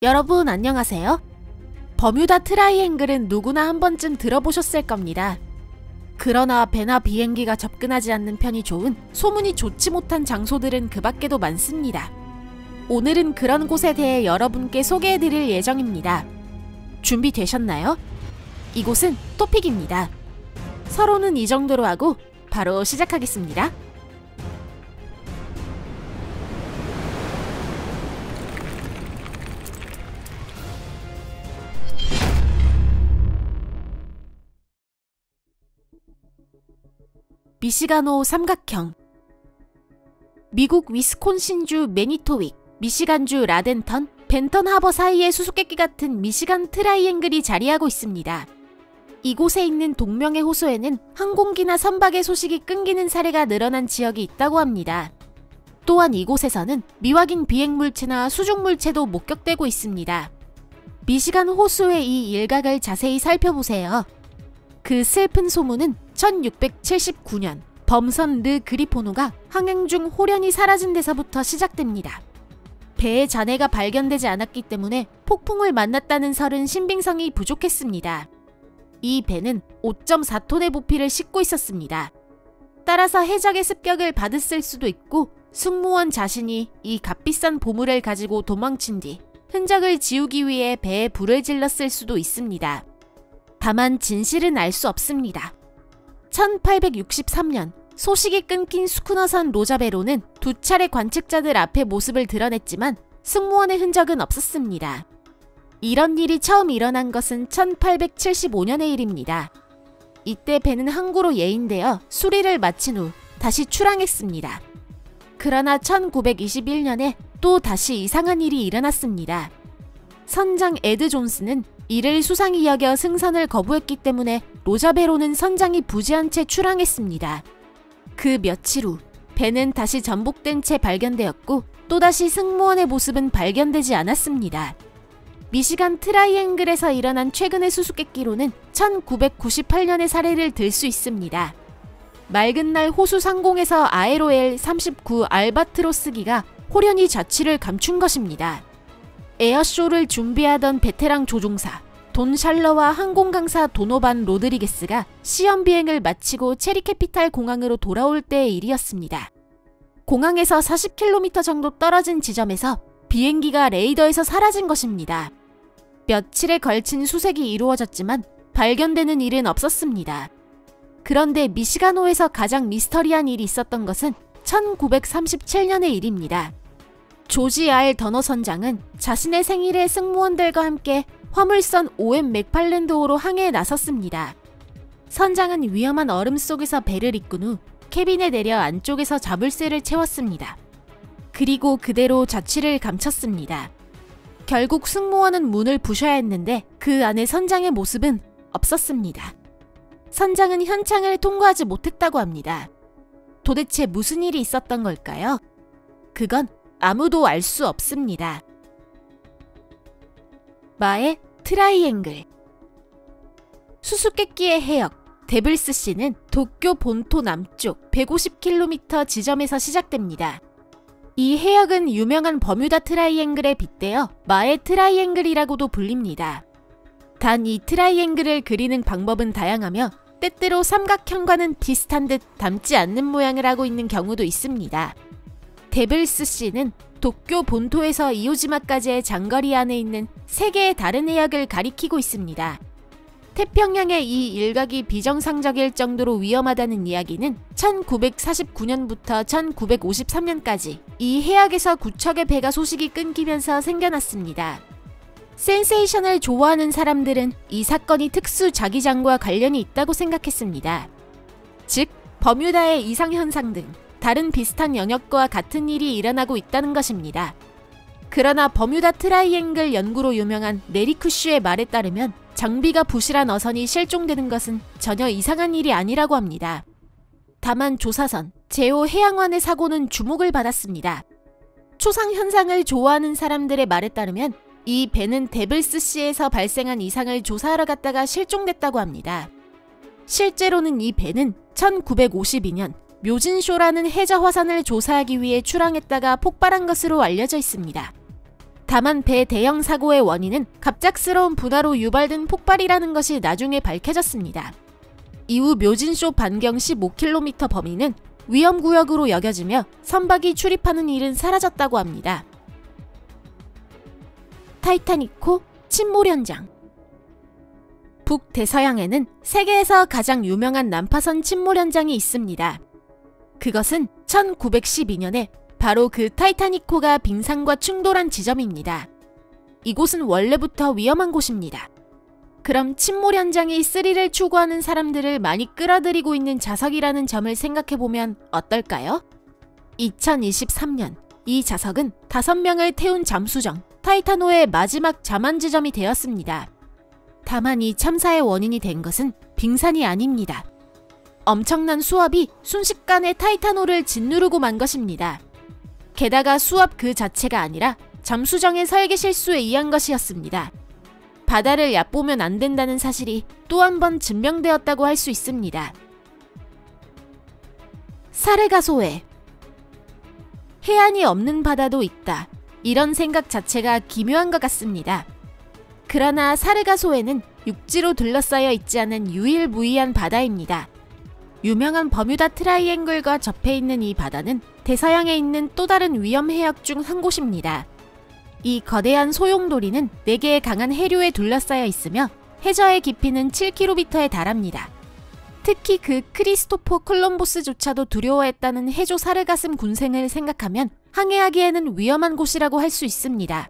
여러분 안녕하세요. 버뮤다 트라이앵글은 누구나 한 번쯤 들어보셨을 겁니다. 그러나 배나 비행기가 접근하지 않는 편이 좋은 소문이 좋지 못한 장소들은 그 밖에도 많습니다. 오늘은 그런 곳에 대해 여러분께 소개해드릴 예정입니다. 준비되셨나요? 이곳은 토픽입니다. 서로는 이 정도로 하고 바로 시작하겠습니다. 미시간호 삼각형. 미국 위스콘신주 매니토윅, 미시간주 라덴턴, 벤턴 하버 사이의 수수께끼 같은 미시간 트라이앵글이 자리하고 있습니다. 이곳에 있는 동명의 호수에는 항공기나 선박의 소식이 끊기는 사례가 늘어난 지역이 있다고 합니다. 또한 이곳에서는 미확인 비행물체나 수중물체도 목격되고 있습니다. 미시간 호수의 이 일각을 자세히 살펴보세요. 그 슬픈 소문은 1679년 범선 르 그리포노가 항행 중 호련히 사라진 데서부터 시작됩니다. 배의 잔해가 발견되지 않았기 때문에 폭풍을 만났다는 설은 신빙성이 부족했습니다. 이 배는 5.4톤의 부피를 싣고 있었습니다. 따라서 해적의 습격을 받았을 수도 있고 승무원 자신이 이 값비싼 보물을 가지고 도망친 뒤 흔적을 지우기 위해 배에 불을 질렀을 수도 있습니다. 다만 진실은 알 수 없습니다. 1863년 소식이 끊긴 스쿠너선 로자베로는 두 차례 관측자들 앞에 모습을 드러냈지만 승무원의 흔적은 없었습니다. 이런 일이 처음 일어난 것은 1875년의 일입니다. 이때 배는 항구로 예인되어 수리를 마친 후 다시 출항했습니다. 그러나 1921년에 또 다시 이상한 일이 일어났습니다. 선장 에드 존스는 이를 수상히 여겨 승선을 거부했기 때문에 로자베로는 선장이 부지한 채 출항했습니다. 그 며칠 후 배는 다시 전복된 채 발견되었고 또다시 승무원의 모습은 발견되지 않았습니다. 미시간 트라이앵글에서 일어난 최근의 수수께끼로는 1998년의 사례를 들 수 있습니다. 맑은 날 호수 상공에서 아에로엘 39 알바트로스기가 호련히 좌치를 감춘 것입니다. 에어쇼를 준비하던 베테랑 조종사 돈 샬러와 항공 강사 도노반 로드리게스가 시험 비행을 마치고 체리캐피탈 공항으로 돌아올 때의 일이었습니다. 공항에서 40km 정도 떨어진 지점에서 비행기가 레이더에서 사라진 것입니다. 며칠에 걸친 수색이 이루어졌지만 발견되는 일은 없었습니다. 그런데 미시간호에서 가장 미스터리한 일이 있었던 것은 1937년의 일입니다. 조지 R 더너 선장은 자신의 생일에 승무원들과 함께 화물선 OM 맥팔랜드호로 항해에 나섰습니다. 선장은 위험한 얼음 속에서 배를 이끈 후 캐빈에 내려 안쪽에서 자물쇠를 채웠습니다. 그리고 그대로 좌치를 감췄습니다. 결국 승무원은 문을 부셔야 했는데 그 안에 선장의 모습은 없었습니다. 선장은 현창을 통과하지 못했다고 합니다. 도대체 무슨 일이 있었던 걸까요? 그건 아무도 알 수 없습니다. 마의 트라이앵글. 수수께끼의 해역 데블스시는 도쿄 본토 남쪽 150km 지점에서 시작됩니다. 이 해역은 유명한 버뮤다 트라이앵글에 빗대어 마의 트라이앵글이라고도 불립니다. 단 이 트라이앵글을 그리는 방법은 다양하며 때때로 삼각형과는 비슷한 듯 닮지 않는 모양을 하고 있는 경우도 있습니다. 데블스시는 도쿄 본토에서 이오지마까지의 장거리 안에 있는 3개의 다른 해역을 가리키고 있습니다. 태평양의 이 일각이 비정상적일 정도로 위험하다는 이야기는 1949년부터 1953년까지 이 해역에서 9척의 배가 소식이 끊기면서 생겨났습니다. 센세이션을 좋아하는 사람들은 이 사건이 특수 자기장과 관련이 있다고 생각했습니다. 즉, 버뮤다의 이상현상 등 다른 비슷한 영역과 같은 일이 일어나고 있다는 것입니다. 그러나 버뮤다 트라이앵글 연구로 유명한 네리쿠슈의 말에 따르면 장비가 부실한 어선이 실종되는 것은 전혀 이상한 일이 아니라고 합니다. 다만 조사선, 제호 해양원의 사고는 주목을 받았습니다. 초상 현상을 좋아하는 사람들의 말에 따르면 이 배는 데블스시에서 발생한 이상을 조사하러 갔다가 실종됐다고 합니다. 실제로는 이 배는 1952년 묘진쇼라는 해저 화산을 조사하기 위해 출항했다가 폭발한 것으로 알려져 있습니다. 다만 배 대형 사고의 원인은 갑작스러운 분화로 유발된 폭발이라는 것이 나중에 밝혀졌습니다. 이후 묘진쇼 반경 15km 범위는 위험구역으로 여겨지며 선박이 출입하는 일은 사라졌다고 합니다. 타이타닉호 침몰 현장. 북대서양에는 세계에서 가장 유명한 난파선 침몰 현장이 있습니다. 그것은 1912년에 바로 그 타이타닉호가 빙산과 충돌한 지점입니다. 이곳은 원래부터 위험한 곳입니다. 그럼 침몰 현장이 스릴을 추구하는 사람들을 많이 끌어들이고 있는 자석이라는 점을 생각해보면 어떨까요? 2023년 이 자석은 5명을 태운 잠수정 타이타노의 마지막 잠안 지점이 되었습니다. 다만 이 참사의 원인이 된 것은 빙산이 아닙니다. 엄청난 수압이 순식간에 타이타노를 짓누르고 만 것입니다. 게다가 수압 그 자체가 아니라 잠수정의 설계 실수에 의한 것이었습니다. 바다를 얕보면 안 된다는 사실이 또 한 번 증명되었다고 할 수 있습니다. 사르가소해. 해안이 없는 바다도 있다. 이런 생각 자체가 기묘한 것 같습니다. 그러나 사르가소해는 육지로 둘러싸여 있지 않은 유일무이한 바다입니다. 유명한 버뮤다 트라이앵글과 접해 있는 이 바다는 대서양에 있는 또 다른 위험 해역 중 한 곳입니다. 이 거대한 소용돌이는 4개의 강한 해류에 둘러싸여 있으며 해저의 깊이는 7km에 달합니다. 특히 그 크리스토퍼 콜럼버스조차도 두려워했다는 해조 사르가슴 군생을 생각하면 항해하기에는 위험한 곳이라고 할 수 있습니다.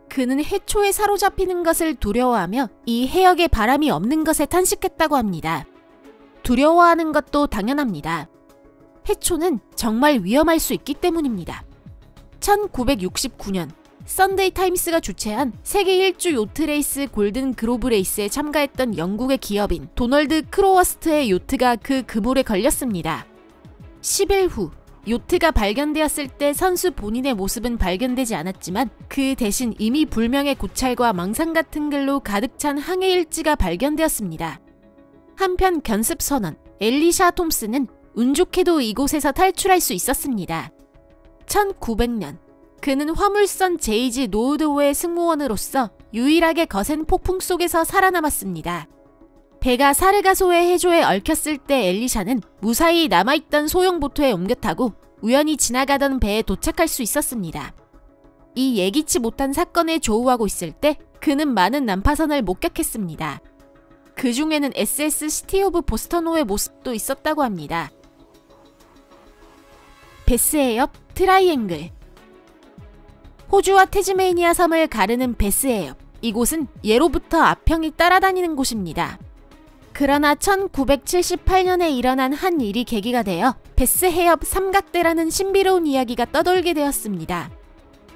그는 해초에 사로잡히는 것을 두려워하며 이 해역에 바람이 없는 것에 탄식했다고 합니다. 두려워하는 것도 당연합니다. 해초는 정말 위험할 수 있기 때문입니다. 1969년 선데이 타임스가 주최한 세계 일주 요트 레이스 골든 그로브 레이스에 참가했던 영국의 기업인 도널드 크로워스트의 요트가 그 그물에 걸렸습니다. 10일 후 요트가 발견되었을 때 선수 본인의 모습은 발견되지 않았지만 그 대신 이미 불명의 고찰과 망상 같은 글로 가득 찬 항해 일지가 발견되었습니다. 한편 견습 선원 엘리샤 톰스는 운 좋게도 이곳에서 탈출할 수 있었습니다. 1900년 그는 화물선 제이지 노우드호의 승무원으로서 유일하게 거센 폭풍 속에서 살아남았습니다. 배가 사르가소해 해조에 얽혔을 때 엘리샤는 무사히 남아있던 소형 보트에 옮겨 타고 우연히 지나가던 배에 도착할 수 있었습니다. 이 예기치 못한 사건에 조우하고 있을 때 그는 많은 난파선을 목격했습니다. 그 중에는 SS 시티 오브 보스턴호의 모습도 있었다고 합니다. 베스해 옆 트라이앵글. 호주와 태즈메이니아 섬을 가르는 베스해 옆. 이곳은 예로부터 앞형이 따라다니는 곳입니다. 그러나 1978년에 일어난 한 일이 계기가 되어 베스해 옆 삼각대라는 신비로운 이야기가 떠돌게 되었습니다.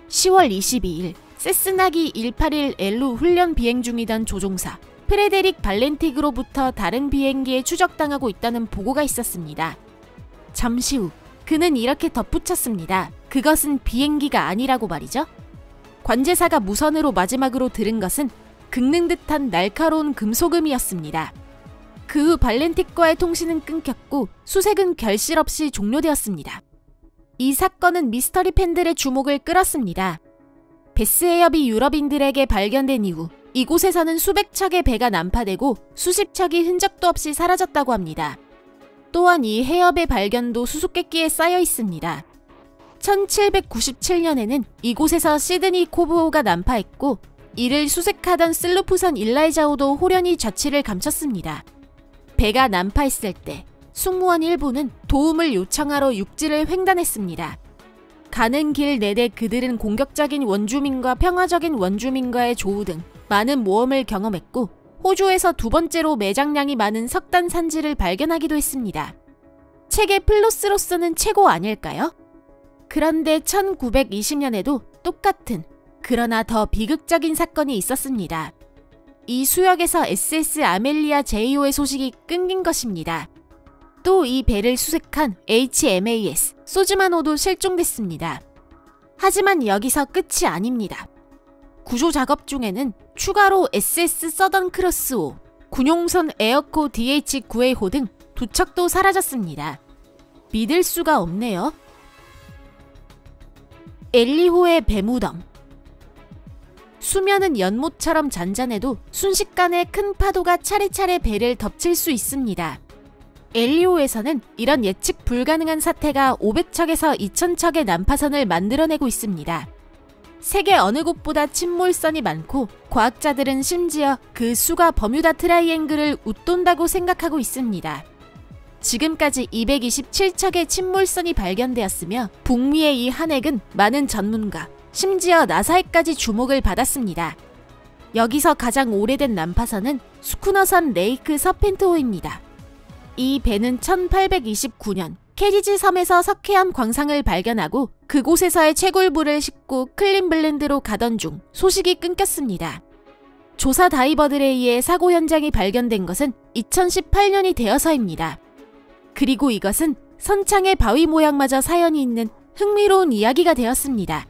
10월 22일 세스나기 181L로 훈련 비행 중이던 조종사 프레데릭 발렌틱으로부터 다른 비행기에 추적당하고 있다는 보고가 있었습니다. 잠시 후 그는 이렇게 덧붙였습니다. 그것은 비행기가 아니라고 말이죠. 관제사가 무선으로 마지막으로 들은 것은 긁는 듯한 날카로운 금속음이었습니다. 그 후 발렌틱과의 통신은 끊겼고 수색은 결실 없이 종료되었습니다. 이 사건은 미스터리 팬들의 주목을 끌었습니다. 베스해 옆이 유럽인들에게 발견된 이후 이곳에서는 수백 척의 배가 난파되고 수십 척이 흔적도 없이 사라졌다고 합니다. 또한 이 해협의 발견도 수수께끼에 쌓여 있습니다. 1797년에는 이곳에서 시드니 코브호가 난파했고 이를 수색하던 슬루프선 일라이자호도 호련히 좌치를 감췄습니다. 배가 난파했을 때 승무원 일부는 도움을 요청하러 육지를 횡단했습니다. 가는 길 내내 그들은 공격적인 원주민과 평화적인 원주민과의 조우 등 많은 모험을 경험했고 호주에서 두 번째로 매장량이 많은 석탄 산지를 발견하기도 했습니다. 책의 플로스로서는 최고 아닐까요? 그런데 1920년에도 똑같은 그러나 더 비극적인 사건이 있었습니다. 이 수역에서 SS 아멜리아 제이호의 소식이 끊긴 것입니다. 또 이 배를 수색한 HMAS 소즈만호도 실종됐습니다. 하지만 여기서 끝이 아닙니다. 구조 작업 중에는 추가로 SS 서던 크로스호, 군용선 에어코 DH9A호 등 두 척도 사라졌습니다. 믿을 수가 없네요. 엘리호의 배무덤. 수면은 연못처럼 잔잔해도 순식간에 큰 파도가 차례차례 배를 덮칠 수 있습니다. 엘리오에서는 이런 예측 불가능한 사태가 500척에서 2000척의 난파선을 만들어내고 있습니다. 세계 어느 곳보다 침몰선이 많고 과학자들은 심지어 그 수가 버뮤다 트라이앵글을 웃돈다고 생각하고 있습니다. 지금까지 227척의 침몰선이 발견되었으며 북미의 이 한핵은 많은 전문가, 심지어 나사에까지 주목을 받았습니다. 여기서 가장 오래된 난파선은 스쿠너선 레이크 서펜트호입니다. 이 배는 1829년 캐디즈 섬에서 석회암 광상을 발견하고 그곳에서의 채굴물을 싣고 클린블랜드로 가던 중 소식이 끊겼습니다. 조사 다이버들에 의해 사고 현장이 발견된 것은 2018년이 되어서입니다. 그리고 이것은 선창의 바위 모양마저 사연이 있는 흥미로운 이야기가 되었습니다.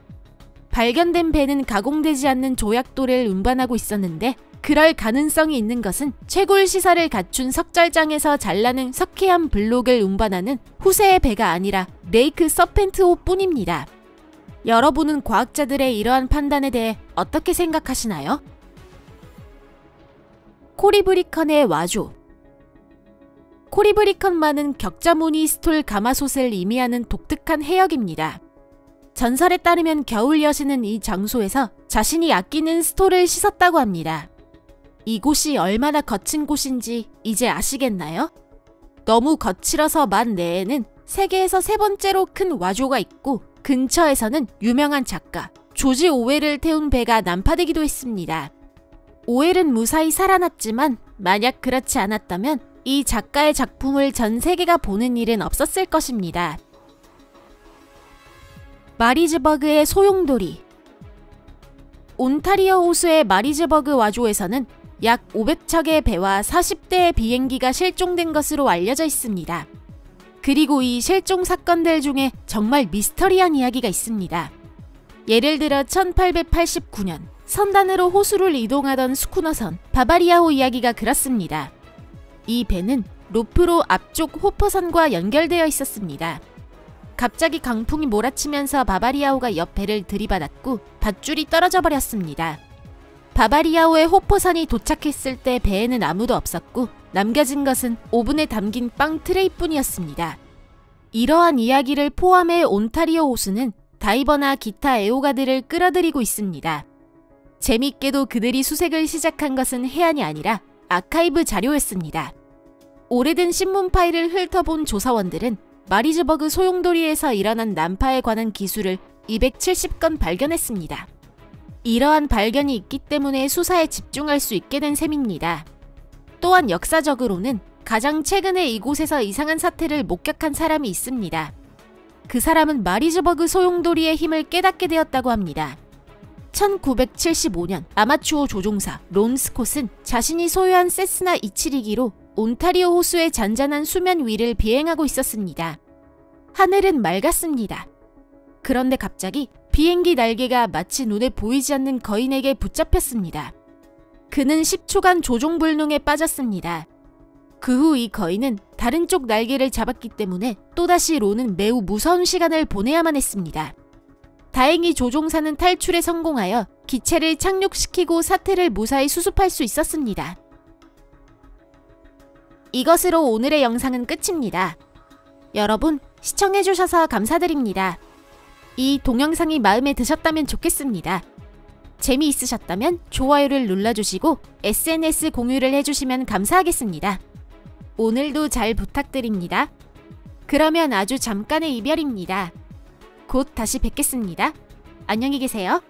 발견된 배는 가공되지 않는 조약돌을 운반하고 있었는데 그럴 가능성이 있는 것은 채굴 시설을 갖춘 석잘장에서 잘라낸 석회암 블록을 운반하는 후세의 배가 아니라 레이크 서펜트호 뿐입니다. 여러분은 과학자들의 이러한 판단에 대해 어떻게 생각하시나요? 코리브리컨의 와조. 코리브리컨만은 격자무늬 스톨 가마솥을 의미하는 독특한 해역입니다. 전설에 따르면 겨울 여신은 이 장소에서 자신이 아끼는 스톨을 씻었다고 합니다. 이곳이 얼마나 거친 곳인지 이제 아시겠나요? 너무 거칠어서 만 내에는 세계에서 세 번째로 큰 와조가 있고 근처에서는 유명한 작가 조지 오웰을 태운 배가 난파되기도 했습니다. 오웰은 무사히 살아났지만 만약 그렇지 않았다면 이 작가의 작품을 전 세계가 보는 일은 없었을 것입니다. 마리즈버그의 소용돌이. 온타리오 호수의 마리즈버그 와조에서는 약 500척의 배와 40대의 비행기가 실종된 것으로 알려져 있습니다. 그리고 이 실종 사건들 중에 정말 미스터리한 이야기가 있습니다. 예를 들어 1889년 선단으로 호수를 이동하던 스쿠너선 바바리아호 이야기가 그렇습니다. 이 배는 로프로 앞쪽 호퍼선과 연결되어 있었습니다. 갑자기 강풍이 몰아치면서 바바리아호가 옆 배를 들이받았고 밧줄이 떨어져 버렸습니다. 바바리아호의 호퍼선이 도착했을 때 배에는 아무도 없었고 남겨진 것은 오븐에 담긴 빵 트레이뿐이었습니다. 이러한 이야기를 포함해 온타리오 호수는 다이버나 기타 애호가들을 끌어들이고 있습니다. 재밌게도 그들이 수색을 시작한 것은 해안이 아니라 아카이브 자료였습니다. 오래된 신문 파일을 훑어본 조사원들은 마리즈버그 소용돌이에서 일어난 난파에 관한 기술을 270건 발견했습니다. 이러한 발견이 있기 때문에 수사에 집중할 수 있게 된 셈입니다. 또한 역사적으로는 가장 최근에 이곳에서 이상한 사태를 목격한 사람이 있습니다. 그 사람은 마리즈버그 소용돌이의 힘을 깨닫게 되었다고 합니다. 1975년 아마추어 조종사 론 스콧은 자신이 소유한 세스나 272기로 온타리오 호수의 잔잔한 수면 위를 비행하고 있었습니다. 하늘은 맑았습니다. 그런데 갑자기 비행기 날개가 마치 눈에 보이지 않는 거인에게 붙잡혔습니다. 그는 10초간 조종불능에 빠졌습니다. 그 후 이 거인은 다른 쪽 날개를 잡았기 때문에 또다시 론은 매우 무서운 시간을 보내야만 했습니다. 다행히 조종사는 탈출에 성공하여 기체를 착륙시키고 사태를 무사히 수습할 수 있었습니다. 이것으로 오늘의 영상은 끝입니다. 여러분 시청해주셔서 감사드립니다. 이 동영상이 마음에 드셨다면 좋겠습니다. 재미있으셨다면 좋아요를 눌러주시고 SNS 공유를 해주시면 감사하겠습니다. 오늘도 잘 부탁드립니다. 그러면 아주 잠깐의 이별입니다. 곧 다시 뵙겠습니다. 안녕히 계세요.